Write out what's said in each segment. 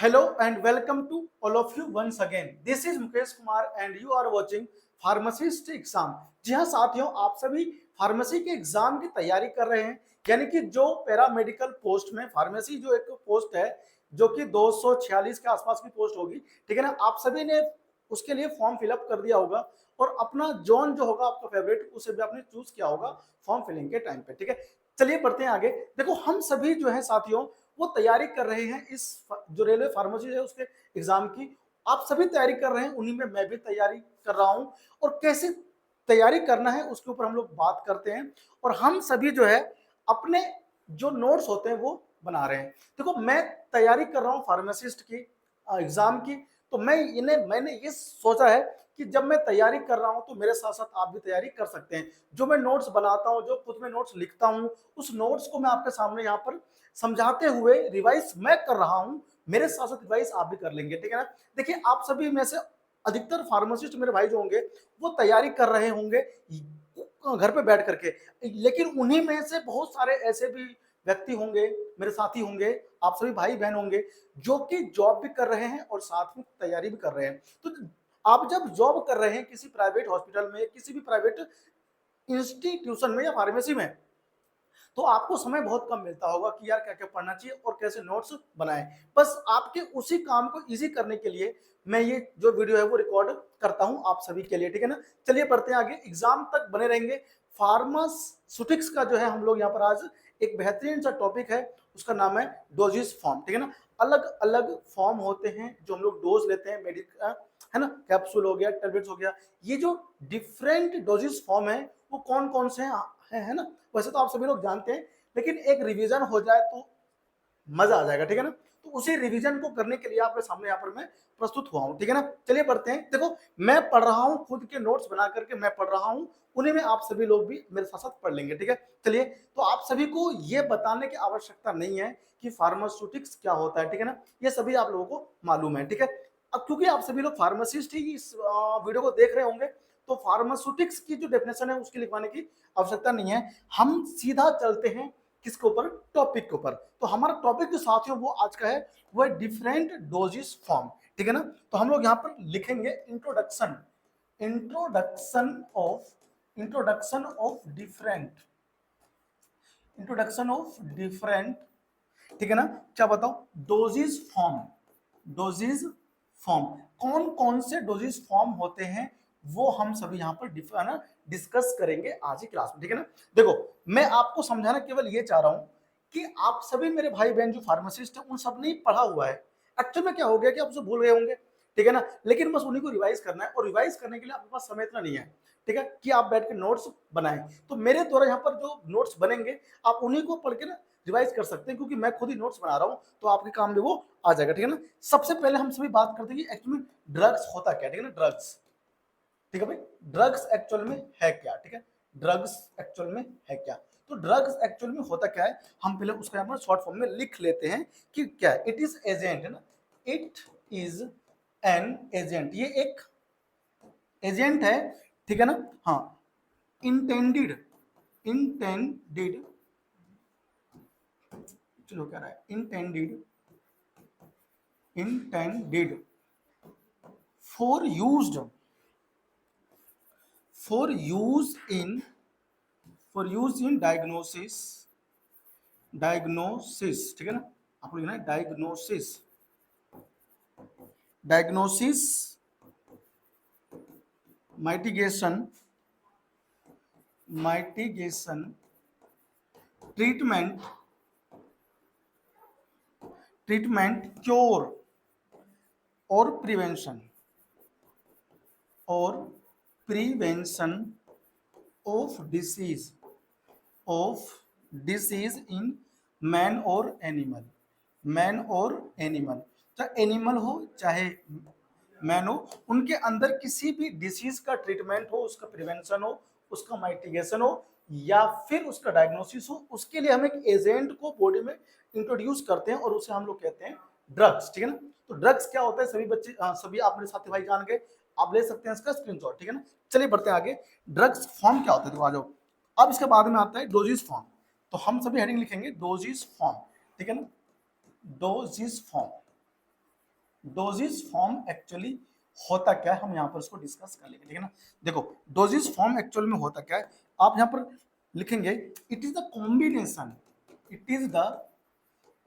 Hello and welcome to all of you once again. This is Mukesh Kumar and you are watching pharmacist exam. जी हाँ साथियों, आप सभी pharmacy के exam की तैयारी कर रहे हैं, यानी कि जो पैरामेडिकल पोस्ट में फार्मेसी जो एक पोस्ट है जो कि 246 के आसपास की पोस्ट होगी, ठीक है ना। आप सभी ने उसके लिए फॉर्म फिलअप कर दिया होगा और अपना जोन जो होगा आपका फेवरेट उसे भी आपने चूज किया होगा फॉर्म फिलिंग के टाइम पे, ठीक है। चलिए बढ़ते हैं आगे। देखो हम सभी जो है साथियों वो तैयारी कर रहे हैं इस जो रेलवे फार्मेसी है उसके एग्जाम की। आप सभी तैयारी कर रहे हैं, उन्हीं में मैं भी तैयारी कर रहा हूं और कैसे तैयारी करना है उसके ऊपर हम लोग बात करते हैं। और हम सभी जो है अपने जो नोट्स होते हैं वो बना रहे हैं। देखो मैं तैयारी कर रहा हूं फार्मासिस्ट की एग्जाम की, तो मैंने ये सोचा है कि जब मैं तैयारी कर रहा हूं तो मेरे साथ साथ आप भी तैयारी कर सकते हैं। जो मैं नोट्स बनाता हूं, जो खुद में नोट्स लिखता हूं, उस नोट्स को मैं आपके सामने यहाँ पर समझाते हुए रिवाइज मैं कर रहा हूं, मेरे साथ साथ रिवाइज आप भी कर लेंगे, ठीक है ना। देखिए आप सभी में से अधिकतर फार्मासिस्ट मेरे भाई जो होंगे वो तैयारी कर रहे होंगे घर पे बैठ करके, लेकिन उन्हीं में से बहुत सारे ऐसे भी व्यक्ति होंगे, मेरे साथी होंगे, आप सभी भाई बहन होंगे जो कि जॉब भी कर रहे हैं और साथ में तैयारी भी कर रहे हैं। तो आप जब जॉब कर रहे हैं किसी प्राइवेट हॉस्पिटल में, किसी भी प्राइवेट इंस्टीट्यूशन में या फार्मेसी में, तो आपको समय बहुत कम मिलता होगा कि यार क्या क्या पढ़ना चाहिए और कैसे नोट्स बनाएं। बस आपके उसी काम को इजी करने के लिए मैं ये जो वीडियो है वो रिकॉर्ड करता हूं आप सभी के लिए, ठीक है ना। चलिए बढ़ते हैं आगे, एग्जाम तक बने रहेंगे। फार्मास्यूटिक्स का जो है हम लोग यहाँ पर आज एक बेहतरीन सा टॉपिक है, उसका नाम है डोजेस फॉर्म, ठीक है ना। अलग अलग फॉर्म होते हैं जो हम लोग डोज लेते हैं, मेडिकल है ना, कैप्सूल हो गया, टैबलेट्स हो गया। ये जो डिफरेंट डोजेस फॉर्म है वो कौन कौन से हैं, है ना। वैसे तो आप सभी लोग जानते हैं, लेकिन एक रिवीजन हो जाए तो मजा आ जाएगा, ठीक है ना। तो उसी रिवीजन को करने के लिए आपके सामने यहाँ पर मैं प्रस्तुत हुआ हूँ, ठीक है ना। चलिए बढ़ते हैं। देखो मैं पढ़ रहा हूँ, खुद के नोट्स बना करके मैं पढ़ रहा हूँ, उन्हीं में आप सभी लोग भी मेरे साथ साथ पढ़ लेंगे, ठीक है। चलिए, तो आप सभी को ये बताने की आवश्यकता नहीं है कि फार्मास्यूटिक्स क्या होता है, ठीक है ना। ये सभी आप लोगों को मालूम है, ठीक है। अब क्योंकि आप सभी लोग फार्मासिस्ट ही इस वीडियो को देख रहे होंगे, तो फार्मास्यूटिक्स की जो डेफिनेशन है उसकी लिखवाने की आवश्यकता नहीं है। हम सीधा चलते हैं किसके ऊपर, टॉपिक के ऊपर। तो हमारा टॉपिक जो साथियों वो आज का है वो है डिफरेंट डोजेस फॉर्म, ठीक है ना। तो हम लोग यहाँ पर लिखेंगे introduction, introduction of different, introduction of different, ठीक है ना। क्या बताओ, डोजेस फॉर्म, डोजेस फॉर्म, कौन कौन से डोजेस फॉर्म होते हैं वो हम सभी यहाँ पर ना डिस्कस करेंगे आज की क्लास में, ठीक है ना। देखो मैं आपको समझाना केवल ये चाह रहा हूं कि आप सभी मेरे भाई बहन जो फार्मासिस्ट हैं उन सब ने पढ़ा हुआ है। एक्चुअल में क्या हो गया कि आप उसे भूल गए होंगे, ठीक है ना, लेकिन बस उन्हीं को रिवाइज करना है और रिवाइज करने के लिए आपके पास समय इतना नहीं है, ठीक है, कि आप बैठ के नोट्स बनाएं। तो मेरे द्वारा यहाँ पर जो नोट्स बनेंगे आप उन्हीं को पढ़ के ना रिवाइज कर सकते हैं, क्योंकि मैं खुद ही नोट्स बना रहा हूं, तो आपके काम में वो आ जाएगा, ठीक है ना। सबसे पहले हम सभी बात करते हैं कि एक्चुअली ड्रग्स होता क्या, ठीक है ना। ड्रग्स, ठीक है भाई, ड्रग्स एक्चुअल में है क्या, ठीक है। ड्रग्स एक्चुअल में है क्या, तो ड्रग्स एक्चुअल में होता क्या है हम पहले उसका यहाँ पर शॉर्ट फॉर्म में लिख लेते हैं कि क्या है। इट इज एजेंट, है ना, इट इज एन एजेंट, ये एक एजेंट है, ठीक है ना। हाँ, इंटेंडेड, इंटेंडेड, चलो क्या रहा है, intended, intended for used, for use in, for use in diagnosis, diagnosis, ठीक है ना। आपको लिखना है diagnosis, diagnosis, mitigation, mitigation, treatment, treatment, cure और प्रिवेंशन, और prevention of disease, of disease in man और एनिमल, मैन और एनिमल, चाहे एनिमल हो चाहे मैन हो, उनके अंदर किसी भी डिसीज का ट्रीटमेंट हो, उसका प्रिवेंशन हो, उसका माइटिगेशन हो या फिर उसका डायग्नोसिस हो, उसके लिए हम एक एजेंट को बॉडी में इंट्रोड्यूस करते हैं और उसे हम लोग कहते हैं ड्रग्स, ठीक है ना। तो ड्रग्स क्या होता है सभी बच्चे सभी आप मेरे साथी भाई जान गए, आप ले सकते हैं इसका स्क्रीनशॉट, ठीक है ना। चलिए बढ़ते हैं आगे, ड्रग्स फॉर्म क्या होता है, तो आ जाओ। अब इसके बाद में आता है डोजेस फॉर्म, तो हम सभी हेडिंग लिखेंगे डोजेस फॉर्म, ठीक है ना, doses form, doses form actually होता क्या है, हम यहाँ पर इसको डिस्कस कर लेंगे, ठीक है ना। देखो डोजेज फॉर्म एक्चुअल में होता क्या है, आप यहाँ पर लिखेंगे it is the combination, it is the,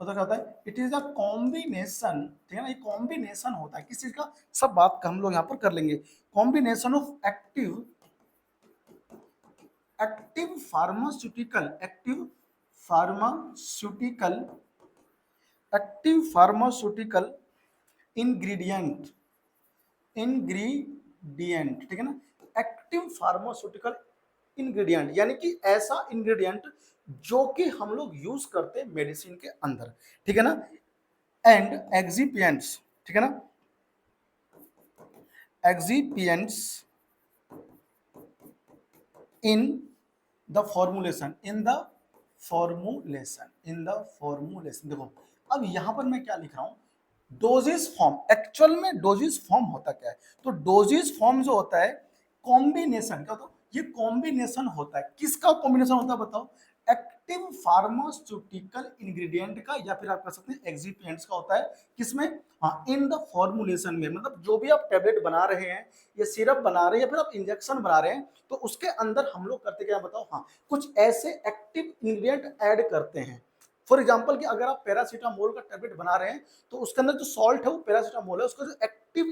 पता क्या होता है, इट इज द कॉम्बिनेशन, ठीक है ना, ये कॉम्बिनेशन होता है किस चीज का, सब बात का हम लोग यहाँ पर कर लेंगे। Combination of active active pharmaceutical, pharmaceutical active pharmaceutical ingredient, ingredient, ठीक है ना, एक्टिव फार्मास्यूटिकल इंग्रेडिएंट यानी कि ऐसा इंग्रेडिएंट जो कि हम लोग यूज करते हैं मेडिसिन के अंदर, ठीक है ना, एंड एक्सिपिएंट्स, ठीक है ना, excipients in the formulation, in the formulation, in the formulation. देखो अब यहां पर मैं क्या लिख रहा हूं, डोजेस फॉर्म, एक्चुअल में डोजेस फॉर्म होता क्या है, तो डोजेस फॉर्म जो होता है कॉम्बिनेशन का, तो ये कॉम्बिनेशन होता है, किसका कॉम्बिनेशन होता है बताओ, एक्टिव फार्मास्यूटिकल इंग्रेडिएंट का, या फिर आप कह सकते हैं एक्सिपिएंट्स का होता है, किसमें, हाँ इन द फॉर्मुलेशन में, मतलब जो भी आप टेबलेट बना रहे हैं या सिरप बना रहे हैं या फिर आप इंजेक्शन बना रहे हैं, तो उसके अंदर हम लोग करते क्या बताओ, हाँ कुछ ऐसे एक्टिव इंग्रेडिएंट ऐड करते हैं। फॉर एग्जाम्पल कि अगर आप पैरासीटामोल का टेबलेट बना रहे हैं तो उसके अंदर जो सॉल्ट है वो पैरासीटामोल है, उसका जो एक्टिव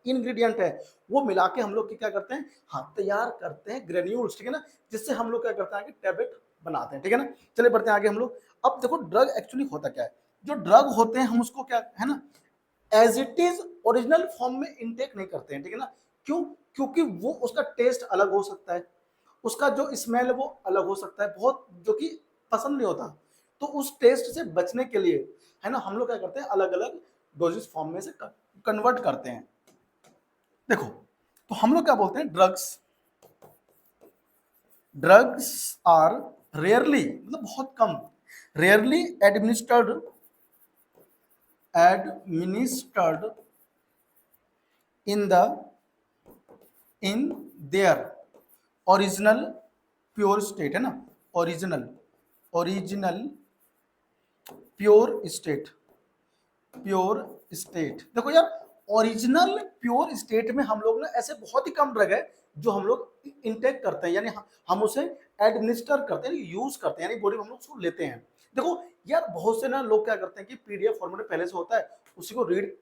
इंग्रेडिएंट है वो मिला के हम लोग क्या करते हैं, हाँ तैयार करते हैं ग्रेन्यूल्स, ठीक है ना, जिससे हम लोग क्या करते हैं कि टेबलेट बनाते हैं, ठीक है ना। चलिए बढ़ते हैं आगे हम लोग। अब देखो ड्रग एक्चुअली होता क्या है, जो ड्रग होते हैं हम उसको क्या है ना, as it is original form में इनटेक नहीं करते हैं, ठीक है ना। क्यों, क्योंकि वो उसका टेस्ट अलग हो सकता है, उसका जो स्मेल है वो अलग हो सकता है बहुत, जो कि पसंद नहीं होता, तो उस टेस्ट से बचने के लिए है ना हम लोग क्या करते हैं, अलग अलग डोजेस फॉर्म में से कन्वर्ट करते हैं। देखो तो हम लोग क्या बोलते हैं, ड्रग्स, ड्रग्स आर रेयरली, मतलब बहुत कम, rarely administered, administered in the, in their original pure state, है ना, original, original pure state, pure state. देखो यार ओरिजिनल प्योर स्टेट में हम लोग ना ऐसे बहुत ही कम ड्रग है जो हम लोग इनटेक करते हैं, यानी हम उसे एडमिनिस्टर करते हैं, यूज करते हैं, यानी बॉडी में हम लोग उसको लेते हैं। देखो यार बहुत से ना लोग क्या करते हैं कि पीडीएफ फॉर्मेट पहले से होता है, उसी को रीड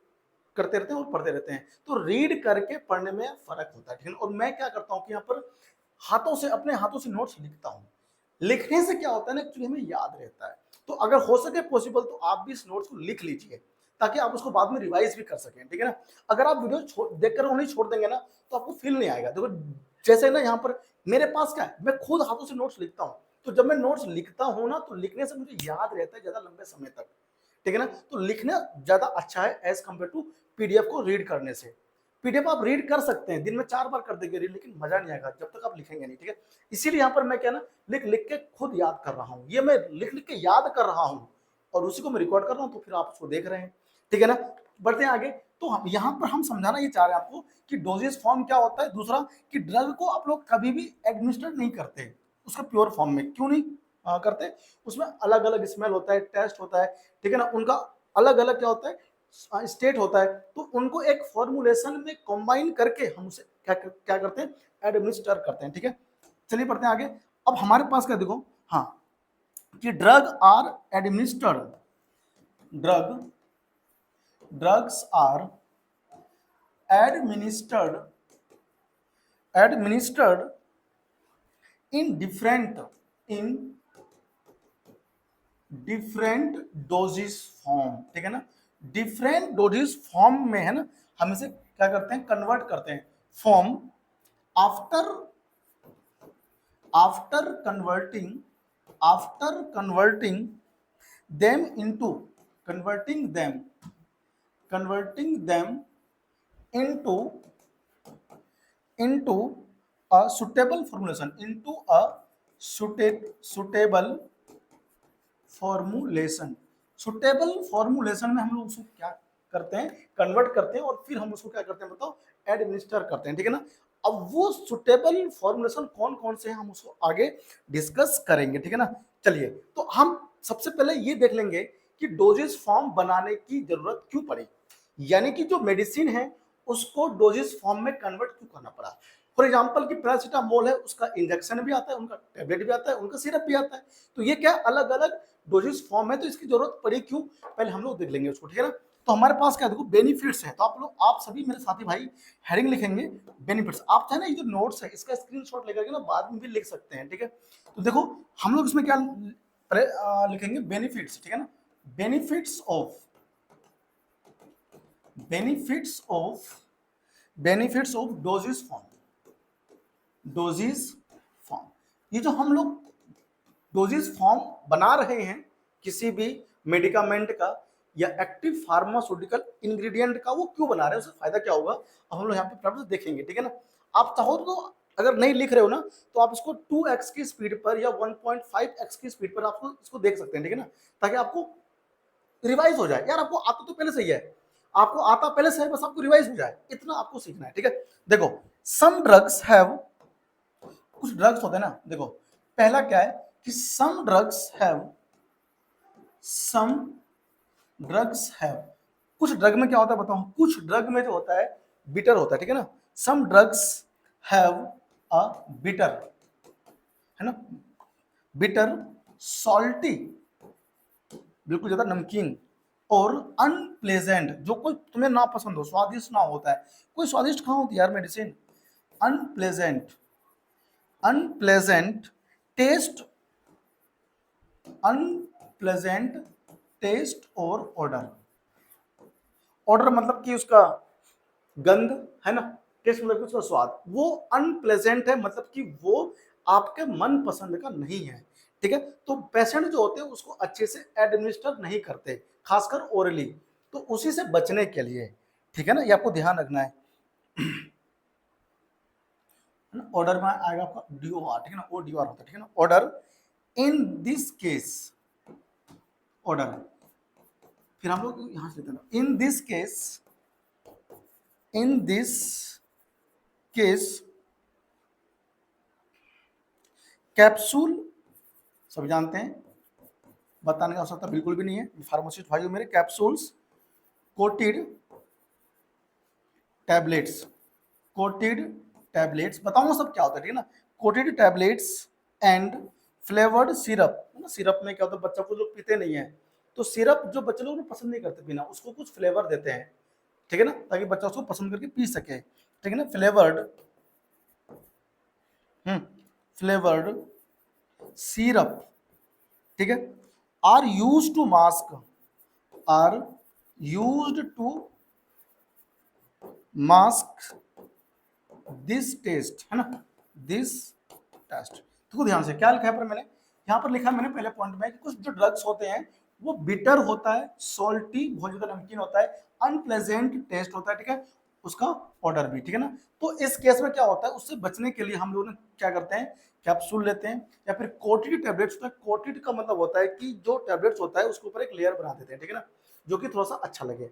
करते रहते हैं और पढ़ते रहते हैं, तो रीड करके पढ़ने में फर्क होता है, ठीक है। और मैं क्या करता हूँ कि यहाँ पर हाथों से, अपने हाथों से नोट्स लिखता हूँ, लिखने से क्या होता है ना एक्चुअली हमें याद रहता है। तो अगर हो सके पॉसिबल तो आप भी इस नोट्स को लिख लीजिए ताकि आप उसको बाद में रिवाइज भी कर सकें, ठीक है ना। अगर आप वीडियो देखकर उन्हें छोड़ देंगे ना तो आपको फील नहीं आएगा। देखो जैसे ना यहाँ पर मेरे पास क्या है, मैं खुद हाथों से नोट्स लिखता हूँ, तो जब मैं नोट्स लिखता हूँ ना तो लिखने से मुझे याद रहता है ज्यादा लंबे समय तक, ठीक है ना। तो लिखना ज्यादा अच्छा है एज कम्पेयर टू पीडीएफ को रीड करने से। पीडीएफ आप रीड कर सकते हैं, दिन में 4 बार कर देंगे रीड, लेकिन मजा नहीं आएगा जब तक आप लिखेंगे नहीं, ठीक है। इसीलिए यहाँ पर मैं क्या ना लिख लिख के खुद याद कर रहा हूँ, ये मैं लिख लिख के याद कर रहा हूँ और उसी को मैं रिकॉर्ड कर रहा हूँ, तो फिर आप उसको देख रहे हैं, ठीक है ना। बढ़ते हैं आगे। तो हम यहाँ पर हम समझाना ये चाह रहे हैं आपको कि डोजेस फॉर्म क्या होता है, दूसरा कि ड्रग को आप लोग कभी भी एडमिनिस्टर नहीं करते उसका प्योर फॉर्म में, क्यों नहीं करते, उसमें अलग अलग स्मेल होता है, टेस्ट होता है, ठीक है ना, उनका अलग अलग क्या होता है स्टेट होता है, तो उनको एक फॉर्मुलेशन में कंबाइन करके हम उसे क्या करते हैं, एडमिनिस्टर करते हैं, ठीक है। चलिए पढ़ते हैं आगे। अब हमारे पास क्या देखो, हाँ कि drug are administered, drug, drugs are administered, administered in different, in different doses form, ठीक है ना, डिफरेंट डोजेस फॉर्म में है ना, हम इसे क्या करते हैं, कन्वर्ट करते हैं form, after, after converting, after converting them into, converting them, converting them into, into a suitable formulation, into a suitable formulation, suitable formulation में हम लोग उसको क्या करते हैं, कन्वर्ट करते हैं और फिर हम उसको क्या करते हैं बताओ, एडमिनिस्टर करते हैं, ठीक है ना। अब वो सुटेबल फॉर्मुलेशन कौन कौन से हैं हम उसको आगे डिस्कस करेंगे, ठीक है ना। चलिए तो हम सबसे पहले ये देख लेंगे कि डोजेस फॉर्म बनाने की जरूरत क्यों पड़ी। यानी कि जो मेडिसिन है उसको डोजेस फॉर्म में कन्वर्ट क्यों करना पड़ा। फॉर एग्जाम्पल कि पैरासीटामोल है, उसका इंजेक्शन भी आता है, उनका टेबलेट भी आता है, उनका सिरप भी आता है। तो ये क्या अलग अलग डोजेस फॉर्म है, तो इसकी जरूरत पड़ी क्यों, पहले हम लोग देख लेंगे उसको, ठीक है ना। तो हमारे पास क्या देखो बेनिफिट्स है, तो आप सभी मेरे साथी भाई हेडिंग लिखेंगे बेनिफिट्स। आप चाहे ना ये जो नोट्स है इसका स्क्रीनशॉट लेकर के ना बाद में भी लिख सकते हैं, ठीक है। तो देखो हम लोग इसमें क्या लिखेंगे बेनिफिट्स, ठीक है ना। Benefits of benefits of benefits of doses form, doses form. ये जो हम लोग डोजेस फॉर्म बना रहे हैं किसी भी मेडिकामेंट का या एक्टिव फार्मास्यूटिकल इंग्रेडिएंट का, वो क्यों बना रहे हैं, उससे फायदा क्या होगा, अब हम लोग यहाँ पे प्रैक्टिस देखेंगे, ठीक है ना। आप चाहो तो अगर नहीं लिख रहे हो ना तो आप इसको 2x की स्पीड पर या 1.5x की स्पीड पर आपको इसको देख सकते हैं, ठीक है ना, ताकि आपको रिवाइज हो जाए। यार आपको आता तो पहले से ही है, आपको आता पहले से है, बस आपको रिवाइज हो जाए, इतना आपको सीखना है, ठीक है। देखो सम ड्रग्स हैव, कुछ ड्रग्स होते हैं ना, देखो पहला क्या है कि सम ड्रग्स हैव, कुछ ड्रग में क्या होता है बताओ, कुछ ड्रग में जो होता है बिटर होता है, ठीक है ना। Some drugs have a bitter, है ना, बिटर, सॉल्टी, बिल्कुल ज्यादा नमकीन, और अनप्लेजेंट, जो कोई तुम्हें ना पसंद हो, स्वादिष्ट ना होता है। कोई स्वादिष्ट कहाँ होती है यार medicine, unpleasant, unpleasant taste, unpleasant taste और ऑर्डर। ऑर्डर मतलब कि उसका गंध, है ना, टेस्ट मतलब कि उसका स्वाद, वो अनप्लेजेंट है, मतलब कि वो आपके मन पसंद का नहीं है, ठीक है। तो पेशेंट जो होते हैं उसको अच्छे से एडमिनिस्टर नहीं करते, खासकर ओरली, तो उसी से बचने के लिए, ठीक है ना, ये आपको ध्यान रखना है। ऑर्डर में आएगा आपका डीओआर, ठीक है ना, ओ डीओआर होता है, ठीक है ना, order. In this case, order, फिर हम लोग यहां से लेते हैं, in this case, in this case capsule, सभी जानते हैं, बताने की आवश्यकता बिल्कुल भी नहीं है फार्मासिस्ट भाइयों मेरे, capsules, coated tablets, coated tablets, बताऊंगा सब क्या होता है, ठीक है ना, coated tablets and flavoured syrup, है ना। सिरप में क्या होता है, बच्चा को लोग पीते नहीं है, तो सिरप जो बच्चे लोग पसंद नहीं करते पीना, उसको कुछ फ्लेवर देते हैं, ठीक है ना, ताकि बच्चा उसको पसंद करके पी सके, ठीक है ना। फ्लेवर्ड, फ्लेवर्ड सिरप, ठीक है, are use to mask, are used to mask this taste, है ना, दिस टेस्ट। देखो ध्यान से क्या लिखा है पर मैंने यहाँ पर लिखा, मैंने पहले पॉइंट में कि कुछ जो ड्रग्स होते हैं वो बिटर होता है, सॉल्टी बहुत ज्यादा नमकीन होता है, अनप्लेजेंट टेस्ट होता है, ठीक है, उसका ऑर्डर भी, ठीक है ना। तो इस केस में क्या होता है, उससे बचने के लिए हम लोग क्या करते हैं, कैप्सूल लेते हैं या फिर कोटेड टैबलेट्स। कोटेड का मतलब होता है कि जो टैबलेट्स होता है उसके ऊपर एक लेयर बना देते हैं, ठीक है ना, जो कि थोड़ा सा अच्छा लगे,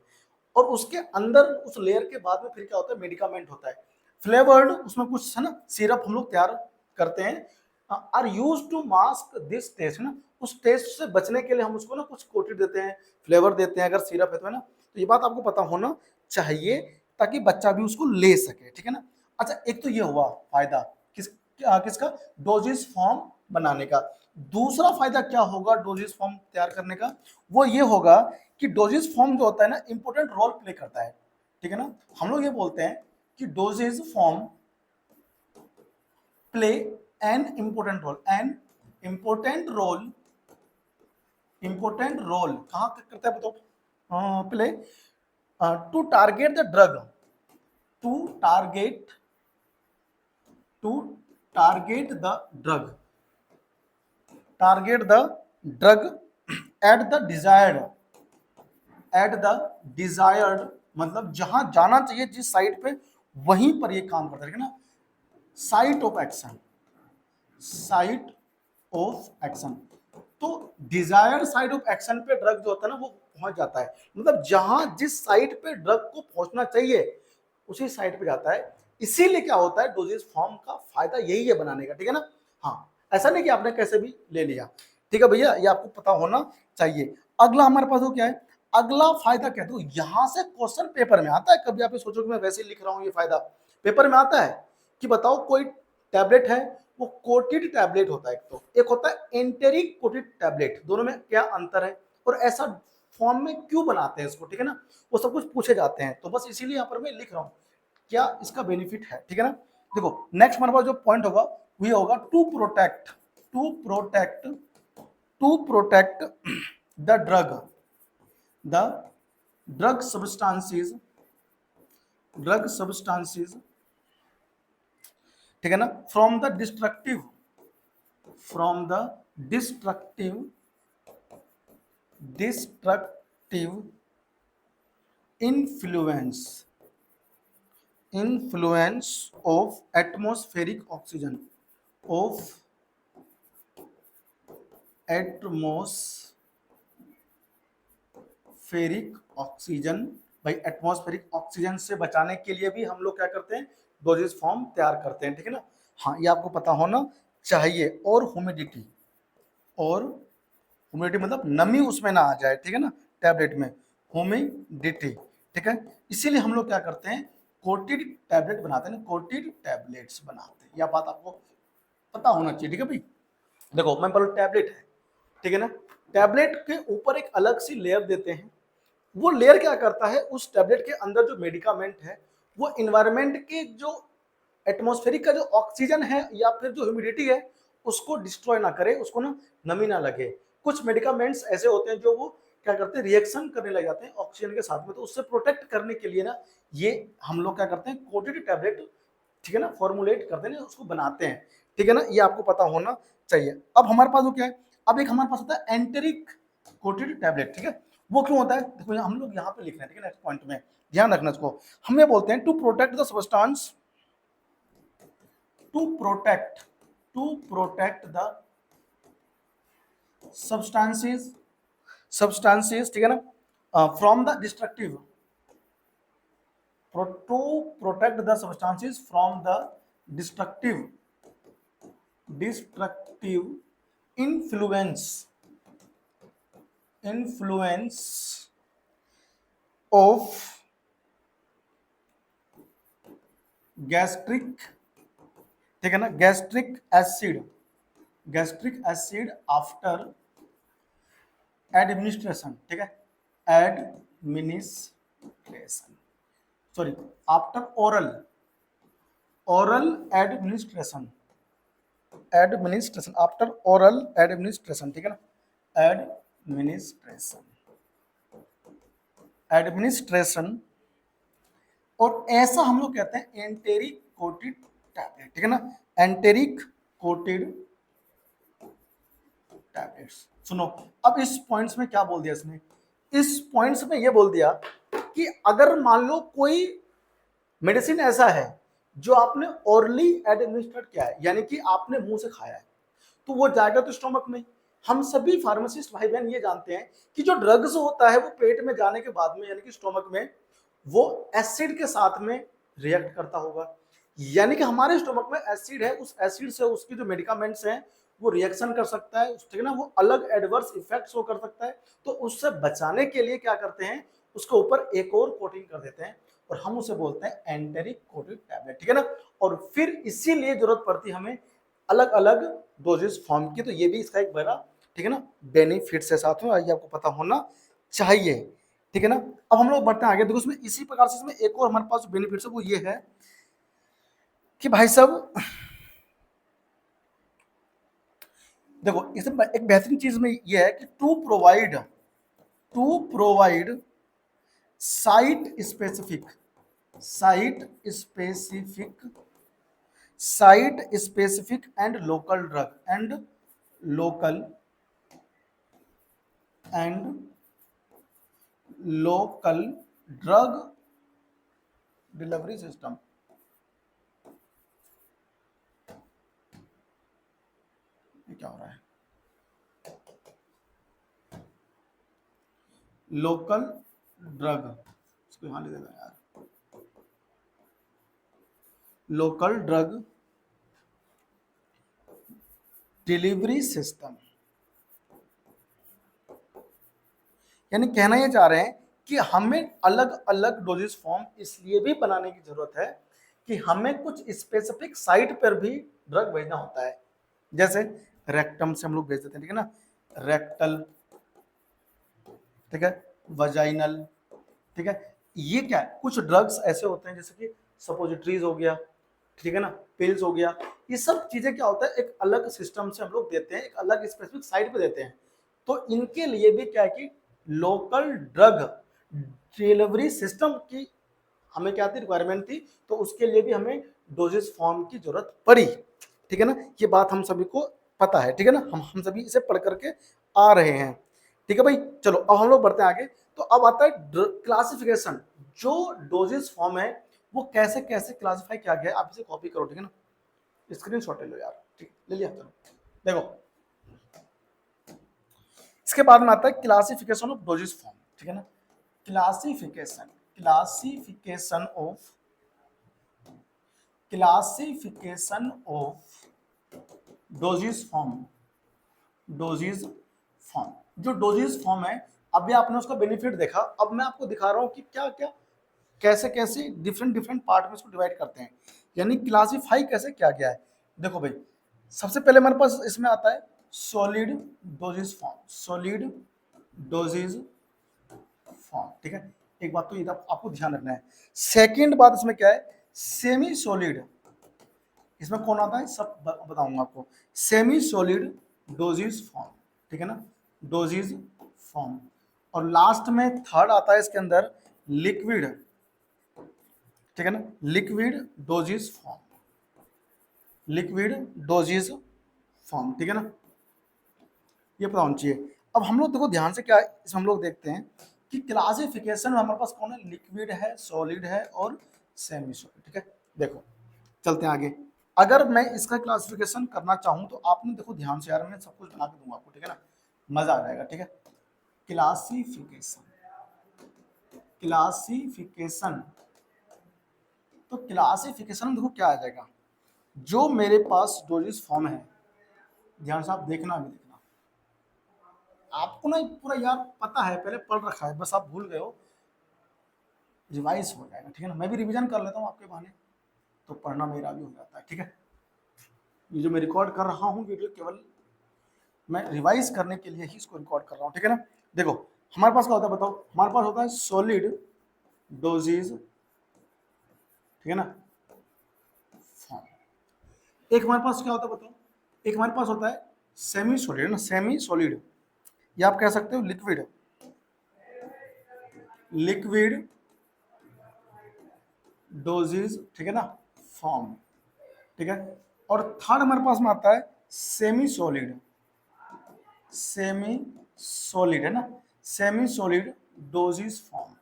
और उसके अंदर उस लेयर के बाद में फिर क्या होता है, मेडिकामेंट होता है। फ्लेवर्ड, उसमें कुछ है ना सिरप हम लोग तैयार करते हैं, are use to mask this taste, है ना, उस टेस्ट से बचने के लिए हम उसको ना कुछ कोटेड देते हैं, फ्लेवर देते हैं, अगर सिरप है तो, है ना। तो ये बात आपको पता होना चाहिए ताकि बच्चा भी उसको ले सके, ठीक है ना। अच्छा एक तो ये हुआ फायदा किसका, डोजेस फॉर्म बनाने का। दूसरा फायदा क्या होगा डोजेस फॉर्म तैयार करने का, वो ये होगा कि डोजेस फॉर्म जो होता है ना इंपॉर्टेंट रोल प्ले करता है, ठीक है ना। हम लोग ये बोलते हैं कि doses form play an important role, an important role कहां करता है बताओ, play to target the drug, to target to target the drug, target the drug at the desired, at the desired मतलब जहां जाना चाहिए जिस साइट पे, वहीं पर ये काम करता है ना। Site of action, site of action, तो डिजायर्ड साइट ऑफ एक्शन पे ड्रग जो होता है ना वो पहुंच जाता है, मतलब जहां जिस साइट पे ड्रग को पहुंचना चाहिए उसी साइट पे जाता है। इसीलिए क्या होता है डोजेज फॉर्म का फायदा यही है बनाने का, ठीक है ना। हाँ ऐसा नहीं कि आपने कैसे भी ले लिया, ठीक है भैया, ये आपको पता होना चाहिए। अगला हमारे पास वो क्या है, अगला फायदा क्या है, यहां से क्वेश्चन पेपर में आता है। कभी आप सोचो कि मैं वैसे ही लिख रहा हूं, ये फायदा पेपर में आता है कि बताओ कोई टैबलेट है, वो कोटेड टैबलेट होता है, एक होता है एंटेरिक कोटेड टैबलेट, दोनों में क्या अंतर है और ऐसा फॉर्म में क्यों बनाते हैं इसको, ठीक है ना, वो सब कुछ पूछे जाते हैं। तो बस इसीलिए यहाँ पर मैं लिख रहा हूँ क्या इसका बेनिफिट है, ठीक है ना। देखो नेक्स्ट हमारे पास जो पॉइंट होगा वो ये होगा to protect, to protect to protect the drug, the drug substances, drug substances, ठीक है ना, from the destructive, from the destructive destructive influence, influence of atmospheric oxygen, of atmospheric oxygen. भाई एटमॉस्फेरिक ऑक्सीजन से बचाने के लिए भी हम लोग क्या करते हैं, डोजेज फॉर्म तैयार करते हैं, ठीक है ना। हाँ ये आपको पता होना चाहिए। और ह्यूमिडिटी, और ह्यूमिडिटी मतलब नमी उसमें ना आ जाए, ठीक है ना, टैबलेट में ह्यूमिडिटी, ठीक है। इसीलिए हम लोग क्या करते हैं, कोटेड टैबलेट बनाते हैं, कोटेड टैबलेट्स बनाते हैं। यह बात आपको पता होना चाहिए, ठीक है भाई। देखो मैं बोलूँ टैबलेट है, ठीक है ना, टैबलेट के ऊपर एक अलग सी लेयर देते हैं। वो लेयर क्या करता है, उस टैबलेट के अंदर जो मेडिकामेंट है वो इन्वायरमेंट के जो एटमॉस्फेरिक का जो ऑक्सीजन है या फिर जो ह्यूमिडिटी है उसको डिस्ट्रॉय ना करे, उसको ना नमी ना लगे। कुछ मेडिकामेंट्स ऐसे होते हैं जो वो क्या करते हैं, रिएक्शन करने लग जाते हैं ऑक्सीजन के साथ में, तो उससे प्रोटेक्ट करने के लिए ना ये हम लोग क्या करते हैं, कोटेड टैबलेट, ठीक है ना, फॉर्मुलेट करते हैं, उसको बनाते हैं, ठीक है ना, ये आपको पता होना चाहिए। अब हमारे पास वो क्या है, अब एक हमारे पास होता है एंटेरिक कोटेड टैबलेट, ठीक है। वो क्यों होता है, देखो हम लोग यहाँ पे लिख रहे हैं, ठीक है, नेक्स्ट पॉइंट में ध्यान रखना इसको। हम ये बोलते हैं to protect the substance, to protect the substances, substances, ठीक है ना, from the destructive, to protect the substances from the destructive influence, influence of gastric, ठीक है ना, gastric acid, gastric acid after administration, ठीक है, administration, sorry after oral, oral administration, administration after oral administration, ठीक है ना, एडमिनिस्ट्रेशन, एडमिनिस्ट्रेशन। और ऐसा हम लोग कहते हैं एंटेरिक कोटेड टैबलेट, ठीक है ना, एंटेरिक कोटेड टैबलेट्स। सुनो अब इस पॉइंट्स में क्या बोल दिया इसने, इस पॉइंट्स में ये बोल दिया कि अगर मान लो कोई मेडिसिन ऐसा है जो आपने ओरली एडमिनिस्ट्रेट किया है, यानी कि आपने मुंह से खाया है, तो वो जाएगा तो स्टोमक में। हम सभी फार्मासिस्ट भाई बहन ये जानते हैं कि जो ड्रग्स होता है वो पेट में जाने के बाद में यानी कि स्टोमक में वो एसिड के साथ में रिएक्ट करता होगा, यानी कि हमारे स्टोमक में एसिड है, उस एसिड से उसकी जो मेडिकामेंट्स हैं वो रिएक्शन कर सकता है, ठीक है ना, वो अलग एडवर्स इफेक्ट्स हो कर सकता है। तो उससे बचाने के लिए क्या करते हैं, उसके ऊपर एक और कोटिंग कर देते हैं और हम उसे बोलते हैं एंटेरिक कोटेड टैबलेट, ठीक है ना। और फिर इसीलिए जरूरत पड़ती है हमें अलग अलग डोजेस फॉर्म की। तो ये भी इसका एक बड़ा, ठीक है ना, बेनिफिट्स है साथ में, ये आपको पता होना चाहिए, ठीक है ना। अब हम लोग बढ़ते हैं आगे। देखो उसमें इसी प्रकार से इसमें एक और हमारे पास बेनिफिट्स है वो ये है कि भाई साहब देखो इसमें एक बेहतरीन चीज में ये है कि to provide site specific, site specific, site specific and local drug and local drug delivery system. ये क्या हो रहा है, लोकल ड्रग, इसको यहां ले देना यार, लोकल ड्रग डिलीवरी सिस्टम, यानी कहना ये चाह रहे हैं कि हमें अलग अलग डोजेस फॉर्म इसलिए भी बनाने की जरूरत है कि हमें कुछ स्पेसिफिक साइट पर भी ड्रग भेजना होता है। जैसे रेक्टम से हम लोग भेज देते हैं, ठीक है ना, रेक्टल, ठीक है, वजाइनल, ठीक है। ये क्या है, कुछ ड्रग्स ऐसे होते हैं जैसे कि सपोजिटरीज हो गया, ठीक है ना, पिल्स हो गया, ये सब चीजें क्या होता है एक अलग सिस्टम से हम लोग देते हैं, एक अलग स्पेसिफिक साइट पे देते हैं। तो इनके लिए भी क्या है कि लोकल ड्रग डिलीवरी सिस्टम की हमें क्या थी, रिक्वायरमेंट थी, तो उसके लिए भी हमें डोजेस फॉर्म की जरूरत पड़ी, ठीक है ना। ये बात हम सभी को पता है, ठीक है ना, हम सभी इसे पढ़ करके आ रहे हैं, ठीक है भाई। चलो अब हम लोग बढ़ते हैं आगे। तो अब आता है क्लासिफिकेशन, जो डोजेस फॉर्म है वो कैसे कैसे क्लासिफाई किया गया है, आप इसे कॉपी करो, ठीक है ना, स्क्रीन शॉट ले लो यार, ठीक ले लिया, चलो देखो। इसके बाद में आता है क्लासिफिकेशन ऑफ डोजेस फॉर्म, ठीक है ना, classification classification of classification of doses form, doses form, जो डोजेस फॉर्म है अभी आपने उसका बेनिफिट देखा, अब मैं आपको दिखा रहा हूं कि क्या क्या कैसे कैसे डिफरेंट डिफरेंट पार्ट में इसको डिवाइड करते हैं, यानी क्लासिफाई कैसे किया गया है। देखो भाई, सबसे पहले हमारे पास इसमें आता है solid doses form, solid doses form, ठीक है। एक बात तो ये आपको ध्यान रखना है। सेकंड बात इसमें क्या है, सेमी सॉलिड, इसमें कौन आता है सब बताऊंगा आपको, सेमी सॉलिड डोजेस फॉर्म, ठीक है ना, डोजेस फॉर्म। और लास्ट में थर्ड आता है इसके अंदर लिक्विड, ठीक है ना, liquid dosage form, liquid dosage form, ठीक है ना, ये पता होना चाहिए। अब हम लोग देखो ध्यान से क्या है, इस हम लोग देखते हैं कि क्लासिफिकेशन में हमारे पास कौन है, लिक्विड है, सॉलिड है और सेमी सॉलिड, ठीक है। देखो चलते हैं आगे। अगर मैं इसका क्लासिफिकेशन करना चाहूं तो आपने देखो ध्यान से यार, मैं सब कुछ बना के दूंगा आपको, ठीक है ना, मजा आ जाएगा, ठीक है। क्लासिफिकेशन, क्लासिफिकेशन, तो क्लासिफिकेशन में देखो क्या आ जाएगा, जो मेरे पास डोजेस फॉर्म है, ध्यान से आप देखना, भी देखना, आपको ना पूरा यार पता है, पहले पढ़ रखा है, बस आप भूल गए हो, रिवाइज हो जाएगा, ठीक है ना। मैं भी रिवीजन कर लेता हूँ आपके बहाने, तो पढ़ना मेरा भी हो जाता है, ठीक है। ये जो मैं रिकॉर्ड कर रहा हूँ वीडियो, केवल मैं रिवाइज करने के लिए ही इसको रिकॉर्ड कर रहा हूँ, ठीक है ना। देखो हमारे पास क्या होता है बताओ, हमारे पास होता है सॉलिड डोजेज, ठीक है ना, फॉर्म। एक हमारे पास क्या होता है बताओ, एक हमारे पास होता है सेमी सॉलिड, ना, सेमी सॉलिड, या आप कह सकते हो लिक्विड, लिक्विड डोजेज, ठीक है ना, फॉर्म, ठीक है। और थर्ड हमारे पास में आता है सेमी सॉलिड, सेमी सॉलिड है ना, सेमी सॉलिड डोजेज फॉर्म,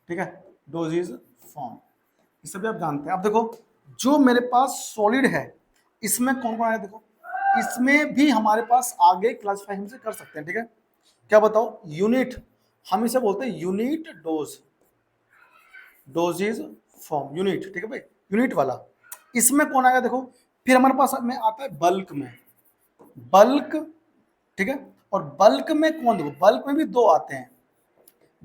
ठीक है, डोजेज फॉर्म, ये सभी आप जानते हैं। अब देखो जो मेरे पास सॉलिड है, इसमें कौन कौन है, देखो इसमें भी हमारे पास आगे क्लासिफाई हमसे कर सकते हैं, ठीक है। क्या बताओ, यूनिट, हम इसे बोलते हैं unit dose, doses form, unit, ठीक है भाई, यूनिट वाला। इसमें कौन आएगा देखो, फिर हमारे पास में आता है बल्क में, बल्क, ठीक है। और बल्क में कौन, देखो बल्क में भी दो आते हैं,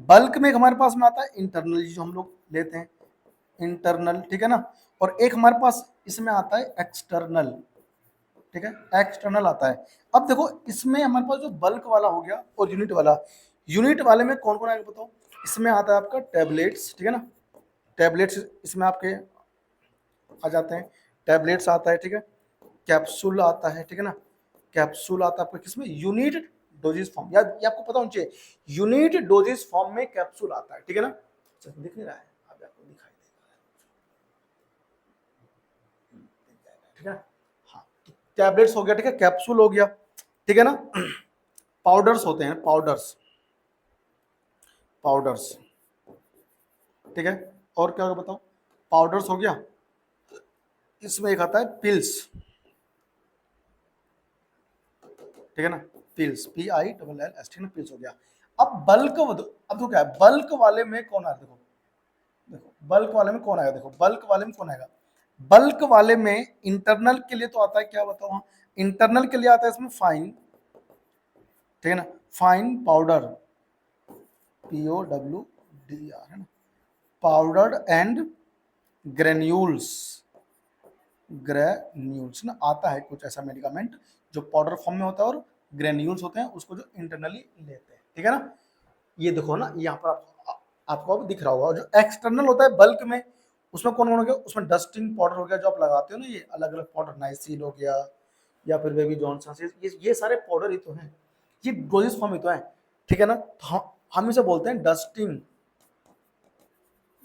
बल्क में हमारे पास में आता है इंटरनल, जो हम लोग लेते हैं इंटरनल, ठीक है ना। और एक हमारे पास इसमें आता है एक्सटर्नल, ठीक है, एक्सटर्नल आता है। अब देखो इसमें हमारे पास जो बल्क वाला हो गया और यूनिट वाला, यूनिट वाले में कौन कौन आएगा बताओ, इसमें आता है आपका टैबलेट्स, ठीक है ना, टैबलेट्स इसमें आपके आ जाते हैं, टैबलेट्स आता है, ठीक है, कैप्सूल आता है, ठीक है ना, कैप्सूल आता है आपका किसमें, यूनिट डोजेस फॉर्म, या ये आपको पता होना चाहिए, यूनिट डोजेस फॉर्म में कैप्सूल आता है, ठीक है ना। दिख नहीं रहा है, अब आपको दिखाई देगा, ठीक है, हाँ, टैबलेट्स हो गया, ठीक है, कैप्सूल हो गया, ठीक है ना, पाउडर्स होते हैं, पाउडर्स, पाउडर्स, ठीक है। और क्या होगा बताओ, पाउडर्स हो गया, इसमें एक आता है पिल्स, ठीक है ना, पिल्स, PILLS, ठीक है ना, पिल्स हो गया। अब बल्क, अब तो क्या है, बल्क वाले में कौन आया, देखो देखो बल्क वाले में कौन आएगा, देखो बल्क वाले में कौन आएगा, बल्क वाले में इंटरनल के लिए तो आता है, क्या बताओ, इंटरनल के लिए आता है इसमें फाइन, ठीक है ना, फाइन पाउडर, POWDR है ना, पाउडर्ड एंड ग्रेन्यूल्स, ग्रेन्यूल्स ना आता है कुछ ऐसा मेडिकामेंट जो पाउडर फॉर्म में होता है और ग्रेन्यूल्स होते हैं उसको जो इंटरनली लेते हैं, ठीक है ना। ये देखो ना यहाँ पर आपको अब दिख रहा होगा। जो एक्सटर्नल होता है बल्क में, उसमें कौन कौन हो गया, उसमें डस्टिंग पाउडर हो गया जो आप लगाते हो ना, ये अलग अलग पाउडर, नाइसिल हो गया या फिर बेबी जॉनसन, ये सारे पाउडर ही तो हैं, ये डोजेस फॉर्म ही तो है, ठीक है ना। तो हम इसे बोलते हैं डस्टिंग,